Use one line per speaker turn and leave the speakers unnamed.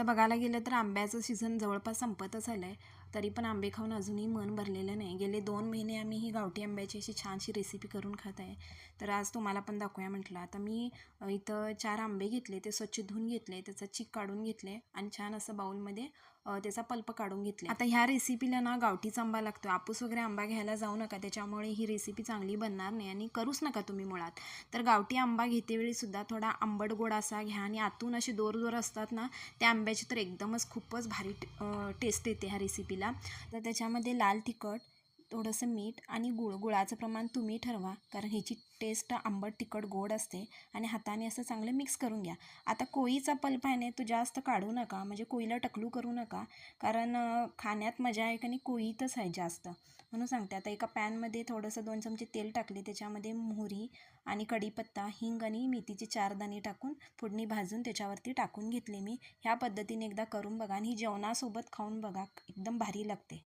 आता बघायला गेलं तर आंब्याचं सीझन जवळपास संपतच आलं आहे, तरी पण आंबे खाऊन अजूनही मन भरलेलं नाही. गेले 2 महिने आम्ही ही गावठी आंब्याची अशी छानशी रेसिपी करून खात आहे. तर आज तुम्हाला पण दाखवूया म्हटलं. आता मी इथं 4 आंबे घेतले, ते स्वच्छ धुवून घेतले, त्याचा चीक काढून घेतले आणि छान असं बाउलमध्ये त्याचा पल्प काढून घेतले. आता ह्या रेसिपीला ना गावठीच आंबा लागतो, आपूस वगैरे आंबा घ्यायला जाऊ नका, त्याच्यामुळे ही रेसिपी चांगली बनणार नाही आणि करूच नका तुम्ही मुळात. तर गावठी आंबा घेतेवेळी सुद्धा थोडा आंबट गोड असा घ्या आणि आतून असे दोर असतात ना, त्या आंब्याची तर एकदमच खूपच भारी टेस्ट येते ह्या रेसिपीला. तर त्याच्यामध्ये लाल तिखट, थोडंसं मीठ आणि गुळाचं प्रमाण तुम्ही ठरवा, कारण ह्याची टेस्ट आंबट तिखट गोड असते. आणि हाताने असं चांगलं मिक्स करून घ्या. आता कोळीचा पल्प आहे ना, तो जास्त काढू नका, म्हणजे कोळीला टकलू करू नका, कारण खाण्यात मजा आहे आणि कोळीतच आहे जास्त, म्हणून सांगते. आता एका पॅनमध्ये थोडंसं 2 चमचे तेल टाकले, त्याच्यामध्ये मोहरी आणि कढीपत्ता, हिंग आणि मेथीचे 4 दाणे टाकून फोडणी भाजून त्याच्यावरती टाकून घेतले मी. ह्या पद्धतीने एकदा करून बघा आणि ही जेवणासोबत खाऊन बघा, एकदम भारी लागते.